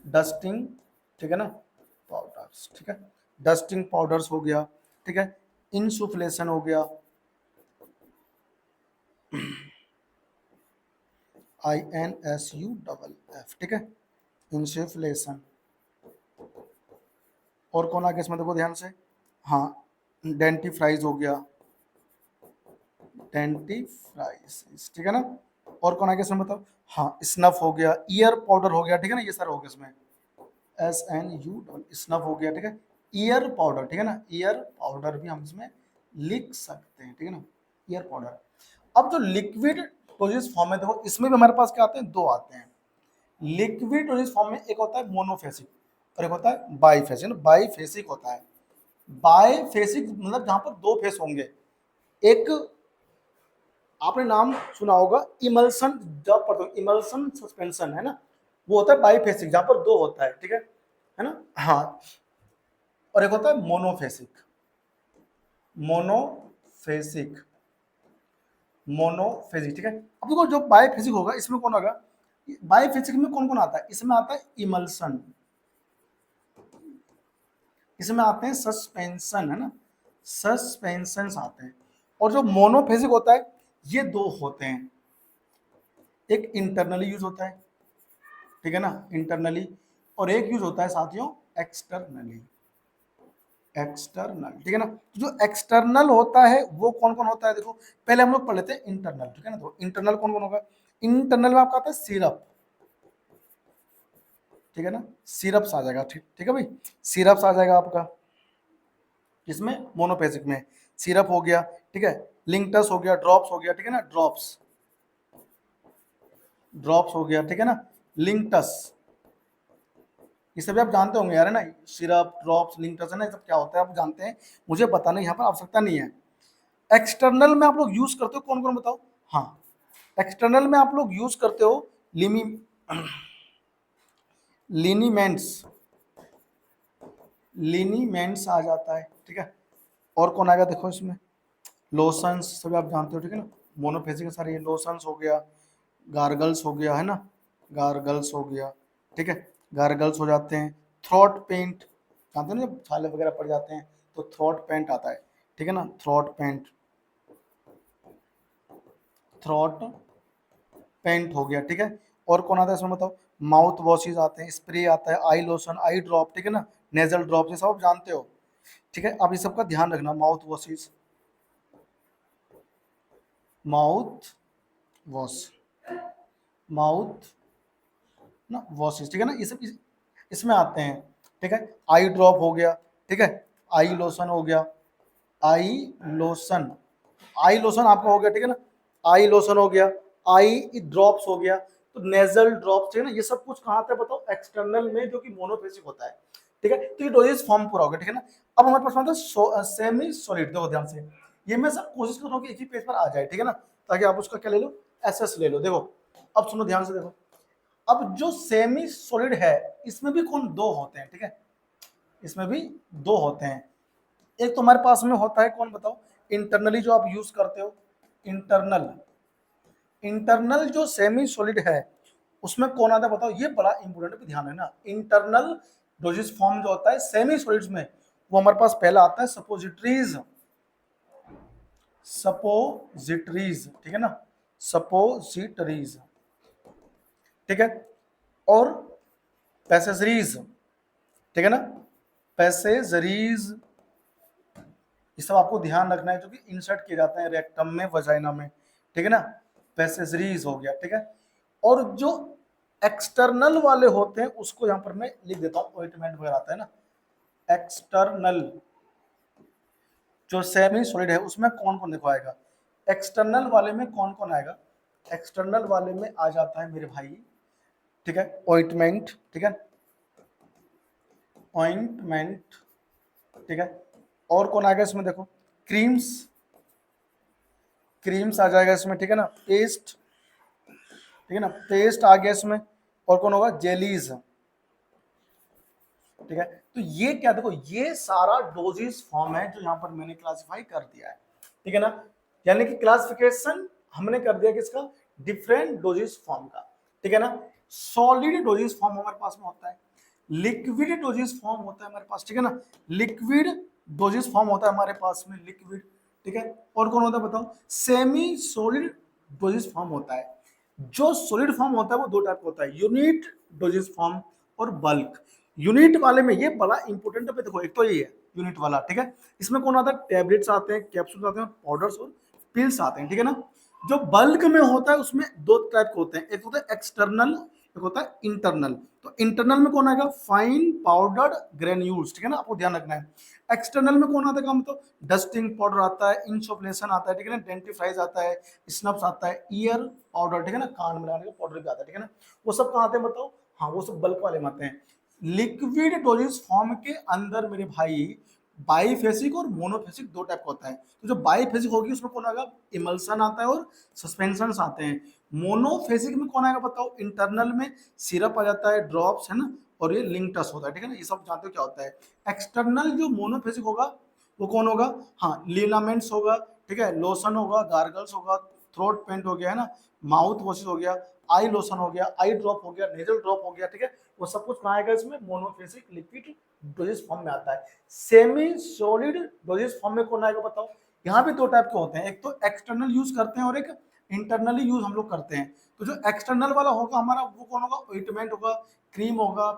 डस्टिंग, ठीक है ना, पाउडर्स, ठीक है, डस्टिंग पाउडर्स हो गया, ठीक है। इंसुफ्लेशन हो गया, INSUFF, ठीक है, इंसुफ्लेशन। और कौन आ गया इसमें, देखो ध्यान से, हाँ, डेंटिफ्राइज हो गया, डेंटिफ्राइज, ठीक है ना। और कौन आ गया इसमें बताओ, हाँ, स्नफ हो गया, ईयर पाउडर हो गया, ठीक है ना, ये सारा हो गया इसमें, SNU, स्नफ हो गया, ठीक है। ईयर पाउडर, ठीक है ना, ईयर पाउडर भी हम इसमें लिख सकते हैं, ठीक है ना, ईयर पाउडर। अब जो लिक्विड डोजेस फॉर्म है, देखो इसमें भी हमारे पास क्या आते हैं, दो आते हैं। लिक्विड डोजेस फॉर्म में एक होता है मोनोफेसिक और एक होता है बाईफेसिक। बाईफेसिक होता है, बाईफेसिक मतलब जहां पर दो फेस होंगे। एक आपने नाम सुना होगा इमल्सन, जब पढ़ते हो इमल्सन सस्पेंशन, है ना, वो होता है बाईफेसिक जहां पर दो होता है, ठीक है ना, हाँ। और एक होता है मोनोफेसिक, मोनोफेसिक, मोनोफेसिक, ठीक है। अब देखो जो बाईफेसिक होगा इसमें कौन होगा, बाईफेसिक में कौन कौन आता है, इसमें आता है इमल्सन, इसमें आते हैं सस्पेंशन, है ना, सस्पेंशन आते हैं। और जो मोनोफेसिक होता है ये दो होते हैं, एक इंटरनली यूज होता है, ठीक है ना, इंटरनली, और एक यूज होता है साथियों एक्सटर्नली, एक्सटर्नल, ठीक है ना। तो जो एक्सटर्नल होता है वो कौन कौन होता है, देखो पहले हम लोग पढ़ लेते हैं इंटरनल, ठीक है ना। तो इंटरनल कौन कौन होगा, इंटरनल में आपका आता है सिरप, ठीक है ना, सिरप्स आ जाएगा, ठीक, ठीक है भाई, सिरप्स आ जाएगा आपका इसमें मोनोपेसिक में, सिरप हो गया, ठीक है, लिंकटस हो गया, ड्रॉप्स हो गया, ठीक है ना, ड्रॉप्स, ड्रॉप्स हो गया, ठीक है ना, लिंकटस, ये सब आप जानते होंगे यार, है ना, सिरप, ड्रॉप्स, लिंकटस, है ना, ये सब क्या होता है आप जानते हैं, मुझे बताने यहाँ पर आवश्यकता नहीं है। एक्सटर्नल में आप लोग यूज करते हो कौन कौन बताओ, हाँ, एक्सटर्नल में आप लोग यूज करते हो लिमी, लिनीमेंट्स, लिनीमेंट्स आ जाता है, ठीक है। और कौन आएगा देखो इसमें, लोशंस सभी आप जानते हो, ठीक है ना, मोनोफेसिक के सारे, ये लोशंस हो गया, गार्गल्स हो गया, है ना, गार्गल्स हो गया, ठीक है, गार्गल्स हो जाते हैं। थ्रोट पेंट जानते हो ना, जब छाले वगैरह पड़ जाते हैं तो थ्रोट पेंट आता है, ठीक है ना, थ्रोट पेंट, थ्रोट पेंट हो गया, ठीक है। और कौन आता है इसमें बताओ, माउथ वॉशेज आते हैं, स्प्रे आता है, आई लोशन, आई ड्रॉप, ठीक है ना, नेजल ड्रॉप, ये सब आप जानते हो, ठीक है। अब ये सब का ध्यान रखना, mouth washes, mouth wash, mouth ना वॉशेज, ठीक है ना, ये सब इसमें आते हैं, ठीक है। आई ड्रॉप हो गया, ठीक है, आई लोशन हो गया, आई लोशन, आई लोशन आपका हो गया, ठीक है ना, आई लोशन हो गया, आई ड्रॉप्स हो गया, तो नेजल ड्रॉप्स, ठीक है ना, ये सब कुछ कहाँ आता है बताओ, एक्सटर्नल में, जो कि मोनोफेसिक होता है, ठीक है। तो ये डोजेज फॉर्म पूरा हो गया, ठीक है ना। अब हमारे पास आता है सेमी सॉलिड, देखो ध्यान से, ये मैं सब कोशिश कर रहा हूँ कि एक ही पेज पर आ जाए, ठीक है ना, ताकि आप उसका क्या ले लो, एसएस ले लो। देखो अब सुनो ध्यान से, देखो अब जो सेमी सॉलिड है इसमें भी कौन, दो होते हैं, ठीक है, इसमें भी दो होते हैं। एक तो हमारे पास में होता है कौन बताओ, इंटरनली जो आप यूज करते हो, इंटरनल, इंटरनल जो सेमी सॉलिड है उसमें कौन आता है बताओ, ये बड़ा इंपोर्टेंट ध्यान है ना। इंटरनल डोजेज फॉर्म जो होता है सेमी सॉलिड्स में, वो हमारे पास पहला आता है सपोजिटरीज, सपोजिटरीज, ठीक है ना, सपोजिटरीज, ठीक है। और पैसेजरीज, ठीक है ना, पैसेजरीज, ये सब आपको ध्यान रखना है, जो कि इंसर्ट किए जाते हैं रेक्टम में, वजाइना में, ठीक है ना, पैसेजरीज हो गया, ठीक है। और जो एक्सटर्नल वाले होते हैं उसको यहां पर मैं लिख देता हूं, ऑइंटमेंट वगैरह आता है ना, एक्सटर्नल जो सेमी सॉलिड है उसमें कौन कौन देखो आएगा, एक्सटर्नल वाले में कौन कौन आएगा, एक्सटर्नल वाले में आ जाता है मेरे भाई ठीक है, ऑइंटमेंट, ठीक है, ऑइंटमेंट, ठीक है। और कौन आ गया इसमें, देखो क्रीम्स, क्रीम्स आ जाएगा इसमें, ठीक है ना, पेस्ट, ठीक है ना, पेस्ट आ गया इसमें। और कौन होगा, जेलीज, ठीक है। तो ये क्या, देखो ये सारा डोजेस फॉर्म है जो यहाँ पर मैंने क्लासिफाई कर दिया है, ठीक है ना। यानी कि क्लासिफिकेशन हमने कर दिया किसका, डिफरेंट डोजेस फॉर्म का, ठीक है ना। सॉलिड डोजेस फॉर्म हमारे पास में होता है, लिक्विड डोजेस फॉर्म होता है हमारे पास, ठीक है ना, लिक्विड डोजेस फॉर्म होता है हमारे पास में, लिक्विड, ठीक है। और कौन होता है बताओ, सेमी सॉलिड डोजेस फॉर्म होता है। जो सॉलिड फॉर्म होता है वो दो टाइप का होता है, यूनिट डोजेस फॉर्म और बल्क। यूनिट वाले में ये बड़ा इंपॉर्टेंट है, देखो एक तो ये है यूनिट वाला, ठीक है। इसमें कौन आता है, टैबलेट्स आते हैं, कैप्सूल्स आते हैं, पाउडर्स और पिल्स आते हैं, ठीक है ना। जो बल्क में होता है उसमें दो टाइप के होते हैं, एक होता है एक्सटर्नल, एक होता है इंटरनल। तो इंटरनल में कौन आएगा, फाइन पाउडर्ड ग्रेन्यूल्स, ठीक है ना, आपको ध्यान रखना है। एक्सटर्नल में कौन आता है काम, तो डस्टिंग पाउडर आता है, इंसोफ्लेशन आता है, ठीक है ना, डेंटिफ्राइज आता है, स्नफ्स आता है, ईयर पाउडर, ठीक है ना, कान मिलाने का पाउडर भी आता है, ठीक है ना। वो सब कहाँ आते हैं बताओ, हाँ वो सब बल्क वाले में आते हैं। लिक्विड डोजेस फॉर्म के अंदर मेरे भाई बाईफेसिक और मोनोफेसिक दो टाइप का होता है। तो जो बाईफेसिक होगी उसमें कौन आएगा, इमल्सन आता है और सस्पेंशन आते हैं। मोनोफेसिक में कौन आएगा बताओ, इंटरनल में सिरप आ जाता है, ड्रॉप्स है ना, और ये लिंकटस होता है, ठीक है ना, ये सब जानते हो क्या होता है। एक्सटर्नल जो मोनोफेसिक होगा वो कौन होगा, हाँ लिनामेंट्स होगा, ठीक है, लोशन होगा, गार्गल्स होगा, थ्रोट पेंट हो गया है ना, माउथ वॉशेस हो गया, आई लोशन हो गया, आई ड्रॉप हो गया, नेजल ड्रॉप हो गया, ठीक है। वो सब कुछ कहाँ आएगा, इसमें मोनोफेसिक लिक्विड डोजेस फॉर्म में आता है। सेमी सॉलिड डोजेस फॉर्म में कौन आएगा बताओ, यहाँ पे दो टाइप के होते हैं, एक तो एक्सटर्नल यूज करते हैं और एक इंटरनली यूज हम लोग करते हैं। तो जो एक्सटर्नल वाला होगा हमारा वो कौन होगा, ऑइंटमेंट होगा, क्रीम होगा,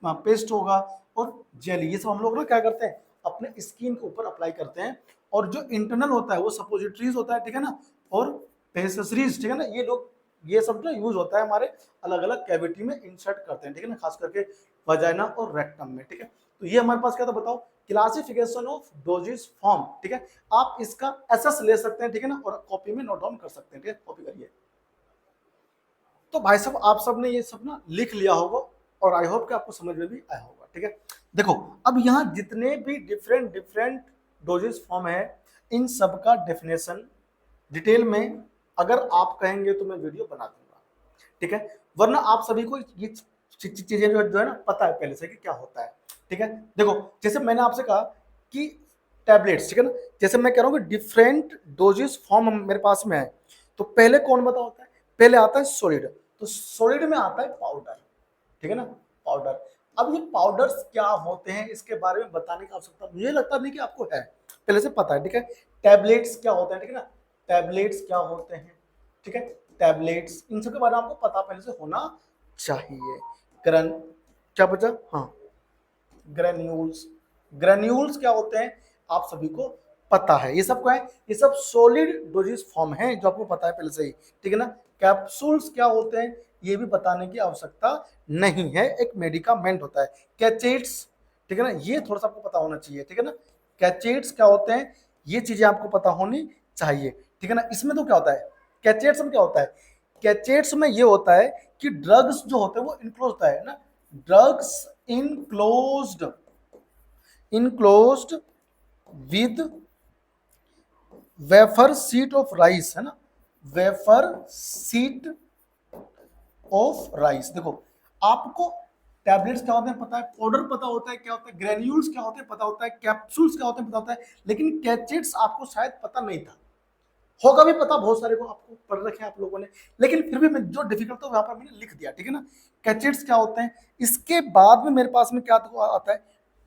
पेस्ट होगा और जेली, ये सब हम लोग ना क्या करते हैं अपने स्किन के ऊपर अप्लाई करते हैं। और जो इंटरनल होता है वो सपोजिटरीज होता है, ठीक है ना, और पेसेसरीज, ठीक है ना, ये लोग ये सब जो यूज होता है हमारे अलग अलग कैविटी में इंसर्ट करते हैं, ठीक है ना, खास करके वजाइना और रेक्टम में, ठीक है। तो ये हमारे पास क्या था बताओ, क्लासिफिकेशन ऑफ डोजेस फॉर्म, ठीक है। आप इसका एसएस ले सकते हैं, ठीक है ना, और कॉपी में नोट डाउन कर सकते हैं, ठीक है, कॉपी करिए। तो भाई साहब आप सबने ये सब ना लिख लिया होगा और आई होप कि आपको समझ में भी आया होगा, ठीक है। देखो अब यहाँ जितने भी डिफरेंट डिफरेंट डोजेस फॉर्म है इन सब का डेफिनेशन डिटेल में अगर आप कहेंगे तो मैं वीडियो बना दूंगा, ठीक है। वरना आप सभी को ये चीजें जो है ना पता है पहले से कि क्या होता है, ठीक है। देखो जैसे मैंने आपसे कहा कि टैबलेट्स, ठीक है ना, जैसे मैं कह रहा हूँ कि डिफरेंट डोजेस फॉर्म मेरे पास में है। तो पहले कौन बता होता है, पहले आता है सॉलिड। तो सॉलिड में आता है पाउडर, ठीक है ना, पाउडर। अब ये पाउडर्स क्या होते हैं इसके बारे में बताने की आवश्यकता मुझे लगता नहीं कि आपको है, पहले से पता है, ठीक है। टैबलेट्स क्या होते हैं, ठीक है ना, टैबलेट्स क्या होते हैं, ठीक है, टैबलेट्स इन सब के बारे में आपको पता पहले से होना चाहिए। ग्रैन क्या बचा, हाँ ग्रेन्यूल्स, ग्रेन्यूल्स क्या होते हैं आप सभी को पता है, ये सब क्या है, ये सब सॉलिड डोजेस फॉर्म है जो आपको पता है पहले से ही, ठीक है ना। कैप्सूल्स क्या होते हैं ये भी बताने की आवश्यकता नहीं है, एक मेडिकामेंट होता है। कैचेट्स, ठीक है ना, ये थोड़ा सा आपको पता होना चाहिए, ठीक है ना। कैचेट्स क्या होते हैं ये चीजें आपको पता होनी चाहिए, ठीक है ना। इसमें तो क्या होता है, कैचेट्स में क्या होता है, कैचेट्स में ये होता है कि ड्रग्स जो होते हैं वो इनक्लोज होता है ना, drugs enclosed, enclosed with wafer seat of rice, है ना, वेफर सीट ऑफ राइस। देखो आपको टैबलेट्स क्या होते हैं पता है, पाउडर पता होता है क्या होता है, ग्रेन्यूल्स क्या होते हैं पता होता है, कैप्सूल्स क्या होते हैं पता होता है, लेकिन कैचेट्स आपको शायद पता नहीं था, होगा भी पता बहुत सारे को, आपको पढ़ रखे हैं आप लोगों ने, लेकिन फिर भी मैं जो डिफिकल्ट था वहां पर मैंने लिख दिया, ठीक है ना। कैचेट्स क्या होते हैं, इसके बाद में मेरे पास में क्या आता है,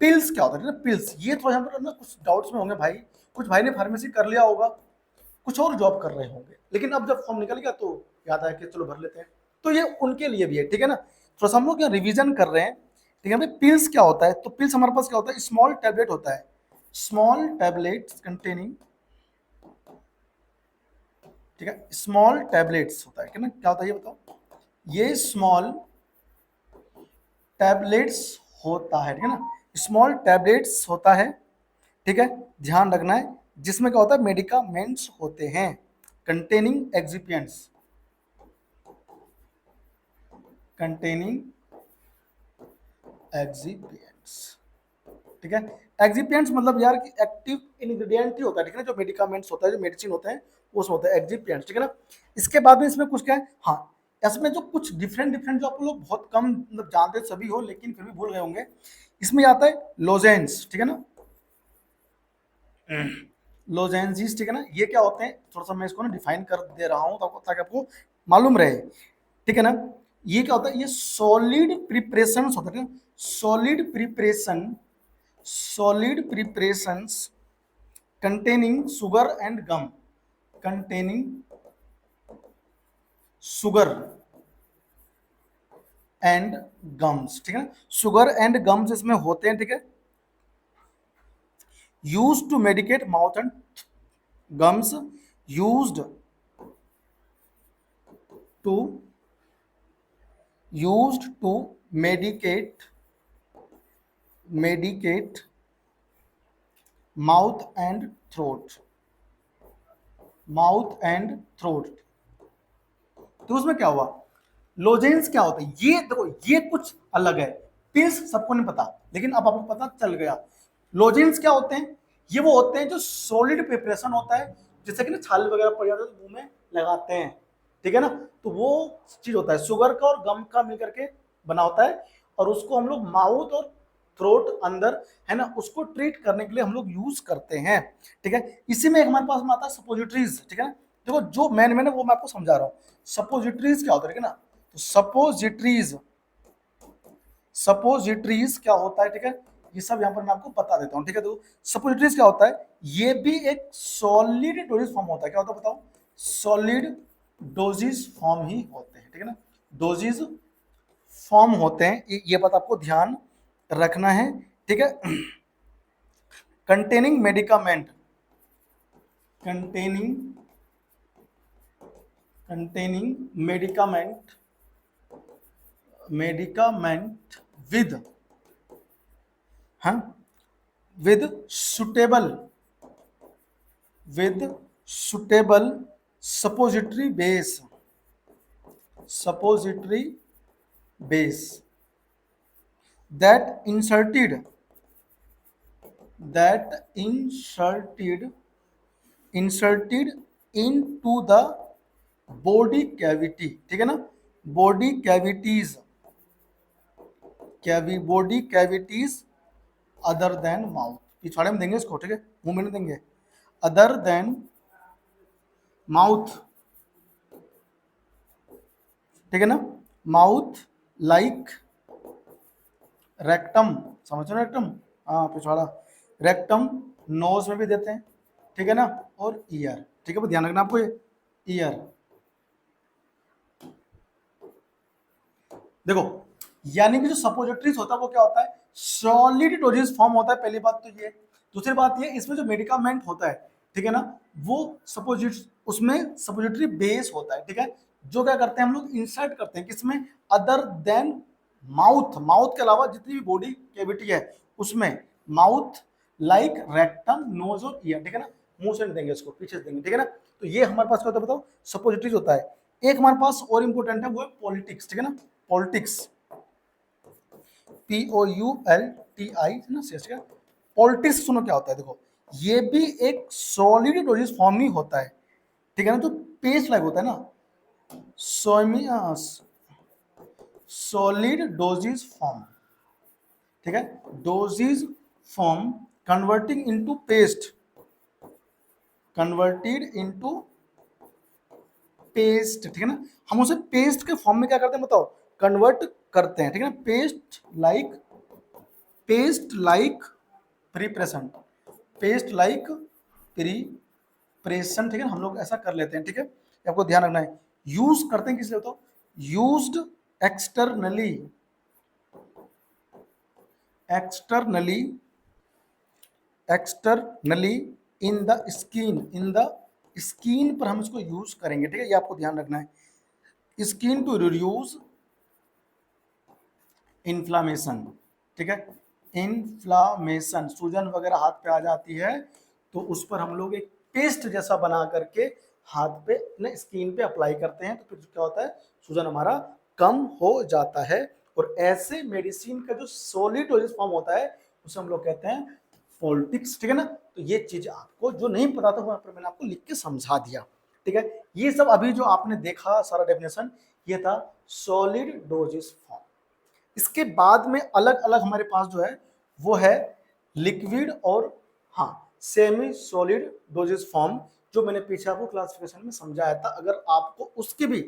पिल्स क्या होता है ना, पिल्स। ये थोड़ा ना कुछ डाउट्स में होंगे भाई, कुछ भाई ने फार्मेसी कर लिया होगा, कुछ और जॉब कर रहे होंगे, लेकिन अब जब फॉर्म निकल गया तो याद आया कि चलो भर लेते हैं। तो ये उनके लिए भी है, ठीक है ना। थोड़ा सा हम लोग यहाँ रिविजन कर रहे हैं, ठीक है भाई। पिल्स क्या होता है, तो पिल्स हमारे पास क्या होता है, स्मॉल टैबलेट होता है, स्मॉल टैबलेट्स कंटेनिंग, ठीक है, स्मॉल टैबलेट्स होता है, ठीक है ना। क्या होता है ये बताओ, ये स्मॉल टैबलेट्स होता है, ठीक है ना, स्मॉल टैबलेट्स होता है, ठीक है, ध्यान रखना है। जिसमें क्या होता है, मेडिकामेंट्स होते हैं कंटेनिंग एक्सिपिएंट्स, कंटेनिंग एक्सिपिएंट्स, ठीक है। एक्सिपिएंट्स मतलब यार कि एक्टिव इंग्रेडिएंट ही होता है, ठीक है ना, जो मेडिकामेंट्स होता है, जो मेडिसिन होते हैं उसमें होता है एक्सिपिएंट्स, ठीक है ना। इसके बाद में इसमें कुछ क्या है, हाँ, इसमें जो कुछ डिफरेंट डिफरेंट जो आप लोग बहुत कम मतलब जानते सभी हो लेकिन फिर भी भूल गए होंगे, इसमें आता है लोजेंस, ठीक है ना, लोजेंसिस, ठीक है ना। ये क्या होते हैं, थोड़ा सा मैं इसको ना डिफाइन कर दे रहा हूँ ताकि आपको मालूम रहे, ठीक है ना। ये क्या होता है, ये सॉलिड प्रिपरेशन होता है, solid preparation, solid preparations containing sugar and gum, containing sugar and gums, ठीक है ना। शुगर एंड गम्स इसमें होते हैं, ठीक है। Used to medicate mouth and gums, used to used to medicate medicate mouth and throat, mouth and throat. तो उसमें क्या हुआ, लोजेंस क्या होता है, ये देखो ये कुछ अलग है, पिल्स सबको नहीं पता लेकिन अब आपको पता चल गया। लोजेंस क्या होते हैं, ये वो होते हैं जो सॉलिड प्रिपरेशन होता है, जैसे कि ना छाल वगैरह पड़ जाता है तो मुंह में लगाते हैं, ठीक है ना। तो वो चीज होता है शुगर का और गम का मिल करके बना होता है, और उसको हम लोग माउथ और थ्रोट अंदर है ना, उसको ट्रीट करने के लिए हम लोग यूज करते हैं, ठीक है। इसी में हमारे पास में आता है सपोजिटरीज, ठीक है ना। देखो जो मैंने वो मैं आपको समझा रहा हूँ, सपोजिटरीज क्या होता है, ठीक है ना। तो सपोजिटरीज, सपोजिटरीज क्या होता है, ठीक है, ये सब यहाँ पर मैं आपको बता देता हूँ, ठीक है। तो सपोजिटरीज क्या होता है, ये भी एक सॉलिड डोजेज फॉर्म होता है, क्या होता है बताओ, सॉलिड डोजेज फॉर्म ही होते हैं, ठीक है ना, डोजेज फॉर्म होते हैं, ये बात आपको ध्यान रखना है, ठीक है। Containing medicament, containing containing medicament, medicament with, हाँ, with suitable, with suitable suppository base, suppository base that inserted, that inserted into the body cavity, ठीक है ना, body cavities, body cavities other than mouth, पिछवाड़े में देंगे इसको, ठीक है, मुंह में नहीं देंगे, other than mouth, ठीक है ना, माउथ लाइक रेक्टम, समझ रहे हो रेक्टम, हाँ पिछवाड़ा, रेक्टम नोज में भी देते हैं, ठीक है ना, और ईयर, ठीक है, ध्यान रखना आपको ये ईयर। देखो यानी कि जो सपोजिटरीज होता है वो क्या होता है, सॉलिड डोजेज फॉर्म होता है, पहली बात तो ये। दूसरी बात ये, इसमें जो मेडिकामेंट होता है, ठीक है ना, वो सपोजिट उसमें सपोजिटरी बेस होता है, ठीक है, जो क्या करते हैं हम लोग इंसर्ट करते हैं किसमें, अदर देन माउथ, माउथ के अलावा जितनी भी बॉडी कैविटी है उसमें, माउथ लाइक रेक्टम नोज और ईयर, ठीक है ना, मुंह से नहीं देंगे इसको, पीछे से देंगे, ठीक है ना। तो ये हमारे पास क्या होता है बताओ, सपोजिटरीज होता है। एक हमारे पास और इंपॉर्टेंट है वो है पॉलिटिक्स, ठीक है ना, पॉलिटिक्स, POULTI ना, ठीक है। पॉलिटिक्स सुनो क्या होता है, देखो ये भी एक सॉलिड डोजेज फॉर्म ही होता है, ठीक है ना, तो पेस्ट लाइक होता है ना, सॉलिड डोजेज फॉर्म, ठीक है, doses form converting into paste, converted into paste, ठीक है ना। हम उसे पेस्ट के फॉर्म में क्या करते हैं बताओ, कन्वर्ट करते हैं, ठीक है ना, paste like preparation, paste like preparation, ठीक है, हम लोग ऐसा कर लेते हैं, ठीक है, आपको ध्यान रखना है। यूज करते हैं किस लिए बताओ, used externally, externally, externally in the skin, in the skin पर हम इसको यूज करेंगे, ठीक है, ये आपको ध्यान रखना है। स्किन टू रिड्यूस इन्फ्लामेशन, ठीक है, इन्फ्लामेशन, सूजन वगैरह हाथ पे आ जाती है तो उस पर हम लोग एक पेस्ट जैसा बना करके हाथ पे स्किन पे अप्लाई करते हैं, तो फिर क्या होता है, सूजन हमारा कम हो जाता है। और ऐसे मेडिसिन का जो सॉलिड डोजेस फॉर्म होता है उसे हम लोग कहते हैं पॉलिटिक्स, ठीक है ना। तो ये चीज आपको जो नहीं पता था वहां पर मैंने आपको लिख के समझा दिया, ठीक है। ये सब अभी जो आपने देखा सारा डेफिनेशन ये था सॉलिड डोजेस फॉर्म। इसके बाद में अलग अलग हमारे पास जो है वो है लिक्विड और हाँ सेमी सॉलिड डोजेस फॉर्म, जो मैंने पीछे आपको क्लासिफिकेशन में समझाया था। अगर आपको उसकी भी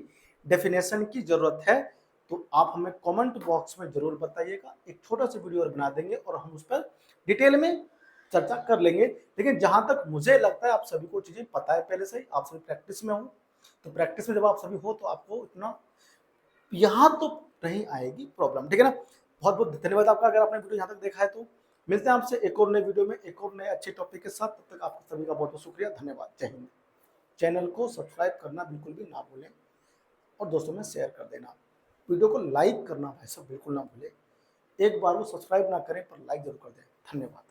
डेफिनेशन की जरूरत है तो आप हमें कमेंट बॉक्स में जरूर बताइएगा, एक छोटा सा वीडियो और बना देंगे और हम उस पर डिटेल में चर्चा कर लेंगे। लेकिन जहां तक मुझे लगता है आप सभी को चीजें पता है पहले से ही, आप सभी प्रैक्टिस में हो, तो प्रैक्टिस में जब आप सभी हो तो आपको इतना यहाँ तो नहीं आएगी प्रॉब्लम, ठीक है ना। बहुत बहुत धन्यवाद आपका अगर आपने वीडियो यहाँ तक देखा है तो। मिलते हैं आपसे एक और नए वीडियो में एक और नए अच्छे टॉपिक के साथ। तब तक आपको सभी का बहुत बहुत शुक्रिया, धन्यवाद, जय हिंद। चैनल को सब्सक्राइब करना बिल्कुल भी ना भूलें और दोस्तों में शेयर कर देना। वीडियो को लाइक करना भाई सब बिल्कुल ना भूलें। एक बार वो सब्सक्राइब ना करें पर लाइक जरूर कर दें। धन्यवाद।